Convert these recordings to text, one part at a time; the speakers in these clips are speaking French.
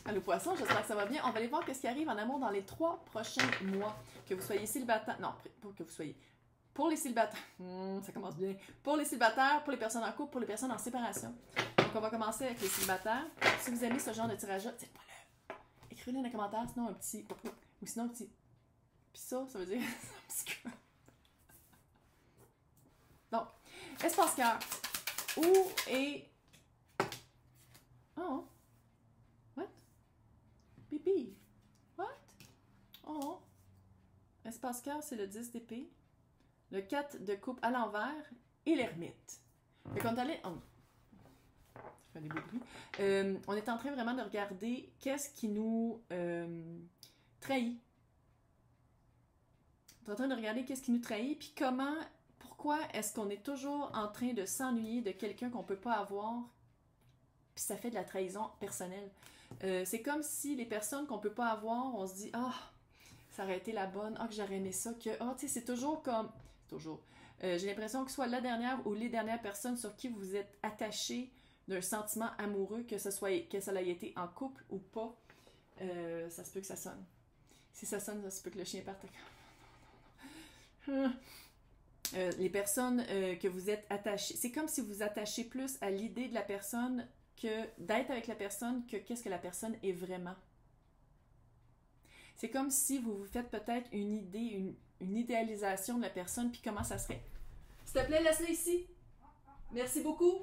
Allô poisson, j'espère que ça va bien. On va aller voir ce qui arrive en amour dans les 3 prochains mois. Que vous soyez célibataire. Non, pas que vous soyez. Pour les célibataires. Ça commence bien. Pour les célibataires, pour les personnes en couple, pour les personnes en séparation. Donc on va commencer avec les célibataires. Si vous aimez ce genre de tirage-là, c'est pas là. Écrivez-le dans les commentaires, sinon un petit. Ou sinon un petit. Puis ça veut dire. Donc, espace cœur. Où est. Oh. What? Pipi. What? Oh. Espace cœur, c'est le 10 d'épée. Le 4 de coupe à l'envers et l'ermite. Fait qu'on est allé. Oh. Ça fait des beaux bruits. On est en train vraiment de regarder qu'est-ce qui nous trahit. On est en train de regarder qu'est-ce qui nous trahit, puis pourquoi est-ce qu'on est toujours en train de s'ennuyer de quelqu'un qu'on peut pas avoir, puis ça fait de la trahison personnelle. C'est comme si les personnes qu'on peut pas avoir, on se dit « Ah, ça aurait été la bonne, ah, que j'aurais aimé ça, que... Ah, tu sais, c'est toujours comme... » Toujours. J'ai l'impression que soit la dernière ou les dernières personnes sur qui vous êtes attaché d'un sentiment amoureux, que ça ait été en couple ou pas, ça se peut que ça sonne. Si ça sonne, ça se peut que le chien parte. Les personnes que vous êtes attachées, c'est comme si vous vous attachez plus à l'idée de la personne que d'être avec la personne que qu'est-ce que la personne est vraiment. C'est comme si vous vous faites peut-être une idée, une idéalisation de la personne, puis comment ça serait. S'il te plaît, laisse-le ici. Merci beaucoup.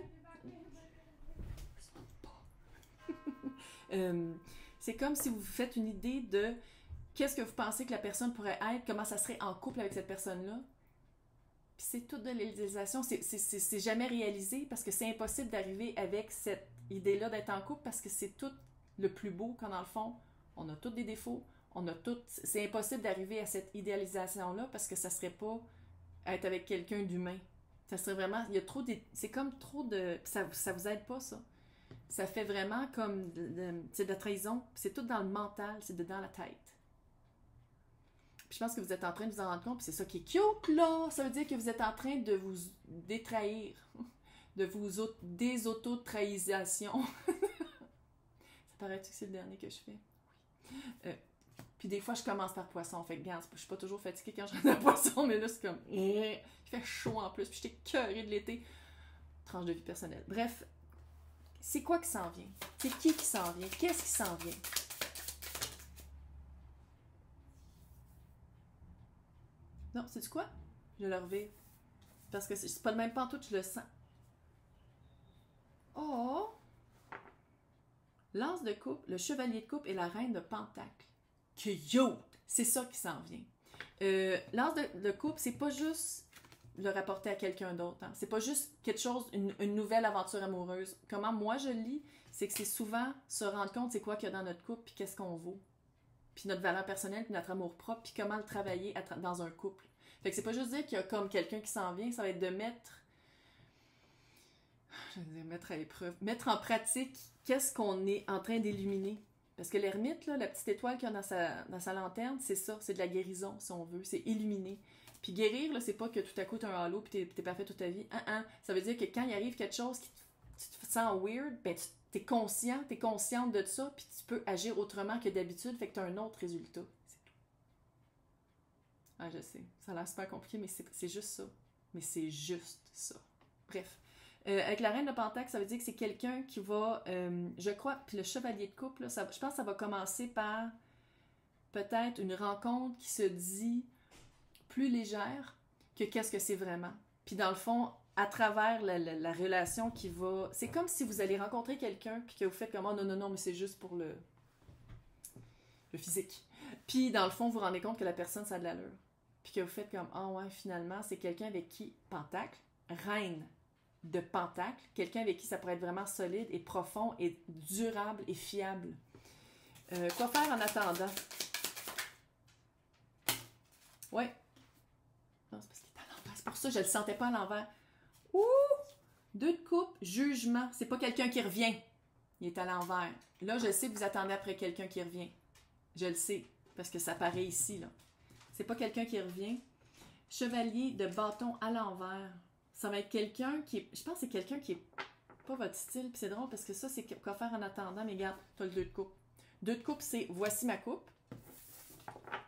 C'est comme si vous vous faites une idée de qu'est-ce que vous pensez que la personne pourrait être, comment ça serait en couple avec cette personne-là. Puis c'est toute de l'idéalisation. C'est jamais réalisé parce que c'est impossible d'arriver avec cette idée-là d'être en couple parce que c'est tout le plus beau quand dans le fond, on a tous des défauts. C'est impossible d'arriver à cette idéalisation-là parce que ça serait pas être avec quelqu'un d'humain. Ça serait vraiment... Il y a trop de... C'est comme trop de... Ça vous aide pas, ça. Ça fait vraiment comme... c'est de la trahison. C'est tout dans le mental. C'est dans la tête. Puis je pense que vous êtes en train de vous en rendre compte. Puis c'est ça qui est cute, là. Ça veut dire que vous êtes en train de vous détrahir. De vous des-auto-trahisation. Ça paraît-tu que c'est le dernier que je fais? Oui. Puis des fois, je commence par poisson. Fait que, regarde, je suis pas toujours fatiguée quand je rentre à poisson, mais là, c'est comme... Il fait chaud en plus, puis j'étais écœurée de l'été. Tranche de vie personnelle. Bref, c'est quoi qui s'en vient? C'est qui s'en vient? Qu'est-ce qui s'en vient? Non, c'est du quoi? Je le revire. Parce que c'est pas le même pantoute, je le sens. Oh! L'As de coupe, le chevalier de coupe et la reine de pentacle. Cute! C'est ça qui s'en vient. L'As de coupe, c'est pas juste le rapporter à quelqu'un d'autre. Hein. C'est pas juste quelque chose, une nouvelle aventure amoureuse. Comment moi je le lis, c'est que c'est souvent se rendre compte c'est quoi qu'il y a dans notre couple, puis qu'est-ce qu'on vaut. Puis notre valeur personnelle, puis notre amour propre, puis comment le travailler dans un couple. Fait que c'est pas juste dire qu'il y a comme quelqu'un qui s'en vient, ça va être de mettre à l'épreuve, mettre en pratique qu'est-ce qu'on est en train d'illuminer. Parce que l'ermite, là, la petite étoile qu'il y a dans sa lanterne, c'est ça, c'est de la guérison, si on veut, c'est illuminer. Puis guérir, là, c'est pas que tout à coup t'as un halo puis t'es parfait toute ta vie. Ça veut dire que quand il arrive quelque chose qui tu te sens weird, ben t'es consciente de ça, puis tu peux agir autrement que d'habitude, fait que t'as un autre résultat. C'est tout. Ah, je sais, ça a l'air super compliqué, mais c'est juste ça. Mais c'est juste ça. Bref. Avec la reine de Pentacle, ça veut dire que c'est quelqu'un qui va, je crois, puis le chevalier de couple, là, je pense que ça va commencer par peut-être une rencontre qui se dit plus légère que qu'est-ce que c'est vraiment. Puis dans le fond, à travers la relation qui va... C'est comme si vous allez rencontrer quelqu'un puis que vous faites comme « Oh non, mais c'est juste pour le physique. » Puis dans le fond, vous vous rendez compte que la personne, ça a de l'allure. Puis que vous faites comme « Ah ouais, finalement, c'est quelqu'un avec qui... Pentacle, reine de Pentacle, quelqu'un avec qui ça pourrait être vraiment solide et profond et durable et fiable. » Quoi faire en attendant? Ouais. Non, c'est parce qu'il est à l'envers. C'est pour ça que je le sentais pas à l'envers. Ouh! 2 de coupe, jugement. C'est pas quelqu'un qui revient. Il est à l'envers. Là, je sais que vous attendez après quelqu'un qui revient. Je le sais, parce que ça paraît ici, là. C'est pas quelqu'un qui revient. Chevalier de bâton à l'envers. Ça va être quelqu'un qui est... Je pense que c'est quelqu'un qui est pas votre style. Puis c'est drôle parce que ça, c'est quoi faire en attendant. Mais regarde, t'as le 2 de coupe. 2 de coupe, c'est voici ma coupe.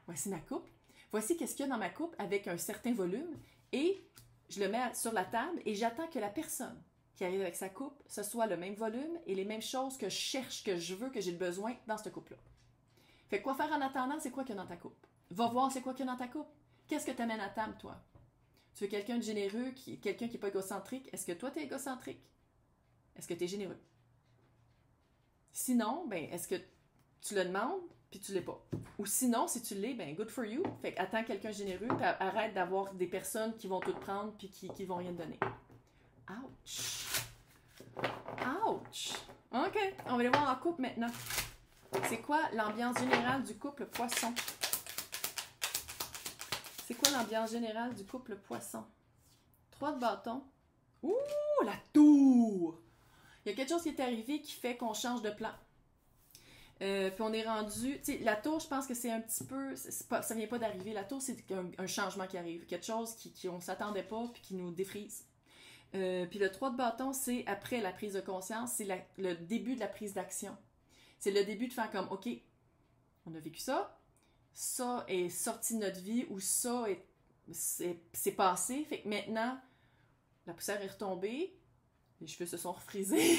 Voici ma coupe. Voici qu'est-ce qu'il y a dans ma coupe avec un certain volume. Et je le mets sur la table et j'attends que la personne qui arrive avec sa coupe, ce soit le même volume et les mêmes choses que je cherche, que je veux, que j'ai besoin dans cette coupe-là. Fait que quoi faire en attendant, c'est quoi qu'il y a dans ta coupe? Va voir c'est quoi qu'il y a dans ta coupe. Qu'est-ce que tu amènes à table, toi? Tu veux quelqu'un de généreux, quelqu'un qui n'est pas égocentrique? Est-ce que toi, tu es égocentrique? Est-ce que tu es généreux? Sinon, ben, est-ce que tu le demandes puis tu l'es pas? Ou sinon, si tu l'es, ben, good for you. Fait que attends quelqu'un de généreux puis arrête d'avoir des personnes qui vont tout prendre puis qui vont rien te donner. Ouch! Ouch! OK, on va aller voir en couple maintenant. C'est quoi l'ambiance générale du couple poisson? C'est quoi l'ambiance générale du couple poisson? 3 de bâton. Ouh, la tour! Il y a quelque chose qui est arrivé qui fait qu'on change de plan. Puis on est rendu... Tu sais, la tour, je pense que c'est un petit peu... ça vient pas d'arriver. La tour, c'est un changement qui arrive. Quelque chose qu'on ne s'attendait pas puis qui nous défrise. Puis le 3 de bâton, c'est après la prise de conscience. C'est le début de la prise d'action. C'est le début de faire comme, OK, on a vécu ça. Ça est sorti de notre vie ou ça c'est passé. Fait que maintenant, la poussière est retombée. Les cheveux se sont refrisés.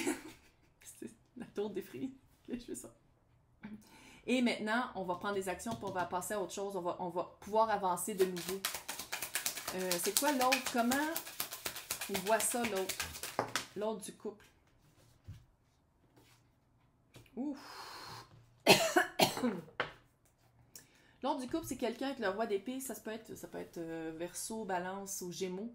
C'est la tour défrise. Les cheveux sont... Et maintenant, on va prendre des actions puis on va passer à autre chose. On va pouvoir avancer de nouveau. C'est quoi l'autre? Comment il voit ça, l'autre? L'autre du couple. Ouf! L'autre du couple, c'est quelqu'un avec le roi d'épée. Ça peut être Verseau, Balance ou Gémeaux.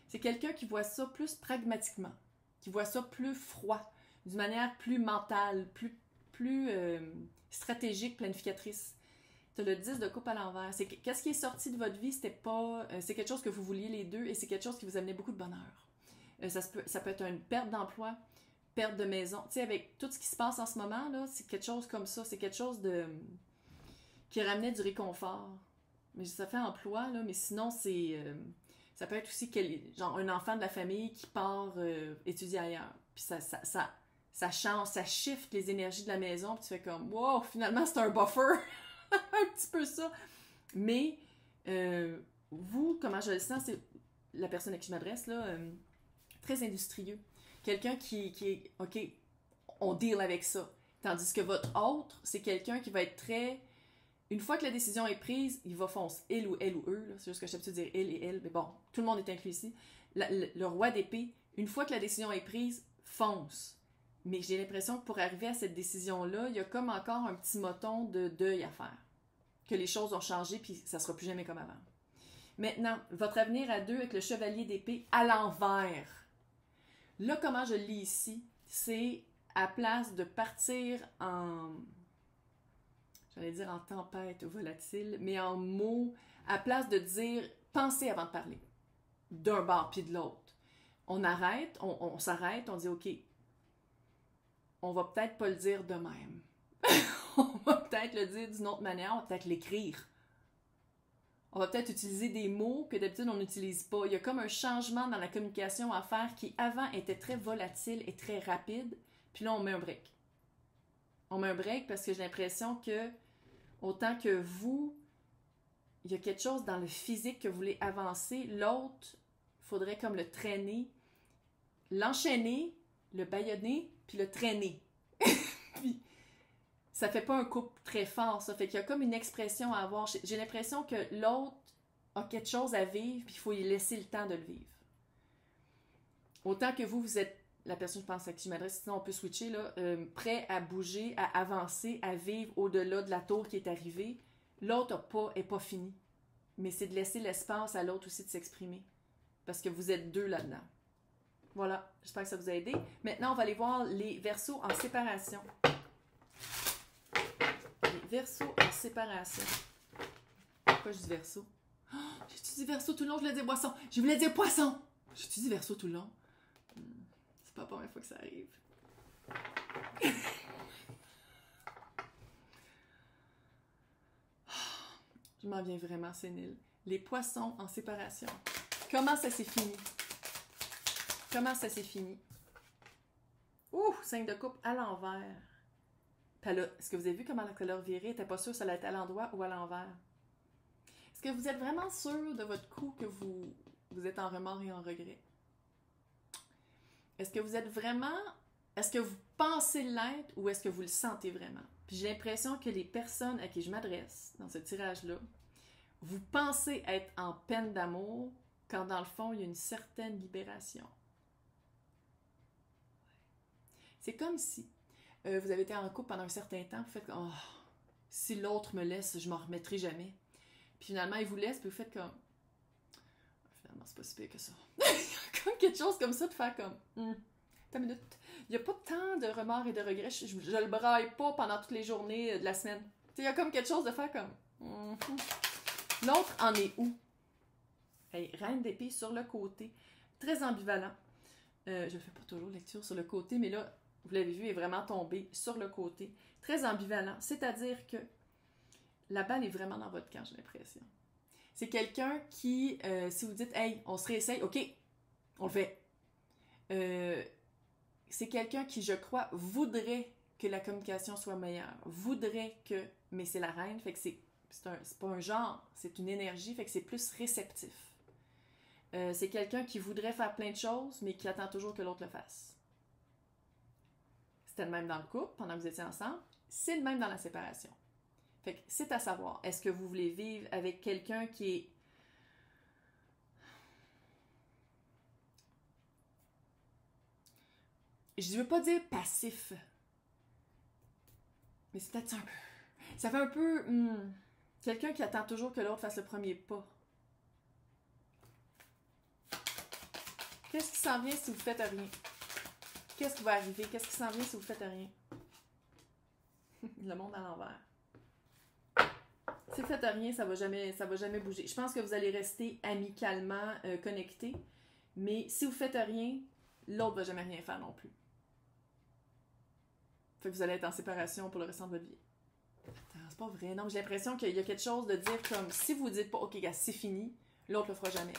C'est quelqu'un qui voit ça plus pragmatiquement, qui voit ça plus froid, d'une manière plus mentale, plus stratégique, planificatrice. Tu as le 10 de coupe à l'envers. Qu'est-ce qui est sorti de votre vie, c'est quelque chose que vous vouliez les deux et c'est quelque chose qui vous amenait beaucoup de bonheur. Ça peut être une perte d'emploi, perte de maison. Tu sais, avec tout ce qui se passe en ce moment, là, c'est quelque chose comme ça. C'est quelque chose qui ramenait du réconfort. Mais ça fait emploi, là, mais sinon, ça peut être aussi genre un enfant de la famille qui part étudier ailleurs. Puis ça change, ça shift les énergies de la maison, puis tu fais comme, wow, finalement, c'est un buffer. Un petit peu ça. Mais, vous, comment je le sens, c'est la personne à qui je m'adresse, là, très industrieux. Quelqu'un qui est, OK, on deal avec ça. Tandis que votre autre, c'est quelqu'un qui va être très... Une fois que la décision est prise, il va foncer. Il ou eux, là, c'est juste que je sais dire il et elle, mais bon, tout le monde est inclus ici. Le roi d'épée, une fois que la décision est prise, fonce. Mais j'ai l'impression que pour arriver à cette décision-là, il y a comme encore un petit moton de deuil à faire. Que les choses ont changé, puis ça sera plus jamais comme avant. Maintenant, votre avenir à deux avec le chevalier d'épée à l'envers. Là, comment je le lis ici, c'est à place de partir j'allais dire en tempête volatile, mais en mots, à place de dire pensez avant de parler, d'un bord puis de l'autre. On arrête, on s'arrête, on dit OK, on va peut-être pas le dire de même. On va peut-être le dire d'une autre manière, on va peut-être l'écrire. On va peut-être utiliser des mots que d'habitude on n'utilise pas. Il y a comme un changement dans la communication à faire qui avant était très volatile et très rapide, puis là on met un break. On met un break parce que j'ai l'impression que autant que vous, il y a quelque chose dans le physique que vous voulez avancer, l'autre, il faudrait comme le traîner, l'enchaîner, le bâillonner, puis le traîner. Puis, ça fait pas un couple très fort, ça. Fait qu'il y a comme une expression à avoir. J'ai l'impression que l'autre a quelque chose à vivre, puis il faut y laisser le temps de le vivre. Autant que vous êtes la personne, je pense, à qui je m'adresse, sinon on peut switcher, là, prêt à bouger, à avancer, à vivre au-delà de la tour qui est arrivée. L'autre est pas fini. Mais c'est de laisser l'espace à l'autre aussi de s'exprimer. Parce que vous êtes deux là-dedans. Voilà, j'espère que ça vous a aidé. Maintenant, on va aller voir les Verseaux en séparation. Les Verseaux en séparation. Pourquoi je dis Verseau? Oh, j'ai-tu dit Verseau tout le long? Je voulais dire boisson. Je voulais dire poisson. J'ai-tu dit Verseau tout le long? C'est pas la première fois que ça arrive. Je m'en viens vraiment sénile. Les poissons en séparation. Comment ça s'est fini? Comment ça s'est fini? Ouh, 5 de coupe à l'envers. Est-ce que vous avez vu comment la couleur virée? Elle n'était pas sûre si elle allait être à l'endroit ou à l'envers. Est-ce que vous êtes vraiment sûr de votre coup que vous êtes en remords et en regret? Est-ce que vous êtes vraiment... Est-ce que vous pensez l'être ou est-ce que vous le sentez vraiment? Puis j'ai l'impression que les personnes à qui je m'adresse dans ce tirage-là, vous pensez être en peine d'amour quand dans le fond, il y a une certaine libération. C'est comme si vous avez été en couple pendant un certain temps, vous faites comme « Oh, si l'autre me laisse, je m'en remettrai jamais. » Puis finalement, il vous laisse, puis vous faites comme « Finalement, c'est pas si pire que ça. » Comme quelque chose comme ça, de faire comme Attends une minute. Il n'y a pas tant de remords et de regrets. Je le braille pas pendant toutes les journées de la semaine. Il y a comme quelque chose de faire comme L'autre en est où? Hey, reine d'épée sur le côté. Très ambivalent. Je fais pas toujours lecture sur le côté, mais là, vous l'avez vu, il est vraiment tombé sur le côté. Très ambivalent. C'est-à-dire que la balle est vraiment dans votre camp, j'ai l'impression. C'est quelqu'un qui, si vous dites « Hey, on se réessaye, OK, on le fait. » C'est quelqu'un qui, je crois, voudrait que la communication soit meilleure. Voudrait que... Mais c'est la reine, fait que c'est pas un genre, c'est une énergie, fait que c'est plus réceptif. C'est quelqu'un qui voudrait faire plein de choses, mais qui attend toujours que l'autre le fasse. C'était le même dans le couple, pendant que vous étiez ensemble. C'est le même dans la séparation. Fait que c'est à savoir, est-ce que vous voulez vivre avec quelqu'un qui est... Je ne veux pas dire passif, mais c'est peut-être ça un peu. Ça fait un peu... quelqu'un qui attend toujours que l'autre fasse le premier pas. Qu'est-ce qui s'en vient si vous faites rien? Qu'est-ce qui va arriver? Qu'est-ce qui s'en vient si vous faites rien? Le monde à l'envers. Si vous faites rien, ça va jamais bouger. Je pense que vous allez rester amicalement connectés, mais si vous faites rien, l'autre va jamais rien faire non plus. Fait que vous allez être en séparation pour le restant de votre vie. Attends, c'est pas vrai. Non, j'ai l'impression qu'il y a quelque chose de dire comme si vous dites pas OK, gars, c'est fini, l'autre le fera jamais.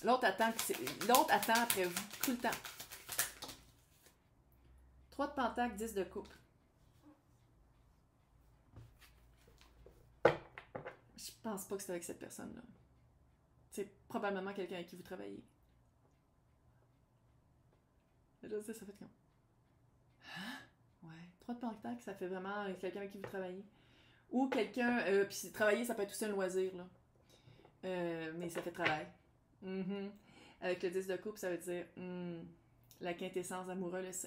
L'autre attend après vous tout le temps. 3 de pentacle, 10 de coupe. Je pense pas que c'est avec cette personne-là. C'est probablement quelqu'un avec qui vous travaillez. Je sais, ça fait comme... Hein? Ouais. 3 de pentacle, ça fait vraiment quelqu'un avec qui vous travaillez. Ou quelqu'un... puis travailler, ça peut être aussi un loisir, là. Mais ça fait travail. Avec le 10 de coupe, ça veut dire... la quintessence amoureuse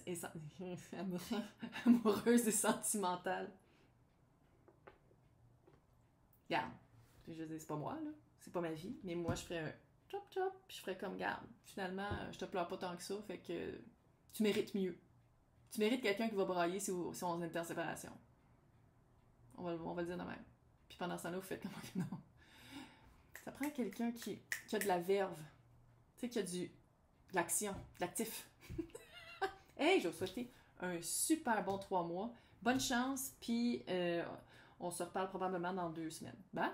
et sentimentale. Regarde, je veux dire, c'est pas moi, là. C'est pas ma vie, mais moi, je ferais un chop, puis je ferais comme, garde, finalement, je te pleure pas tant que ça, fait que tu mérites mieux. Tu mérites quelqu'un qui va brailler si on est en séparation. On va le dire de même. Puis pendant ce temps-là, vous faites comment que non. Ça prend quelqu'un qui a de la verve, tu sais, qui a de l'action, de l'actif. Hey, je vais vous souhaiter un super bon 3 mois. Bonne chance, puis on se reparle probablement dans 2 semaines. Bye!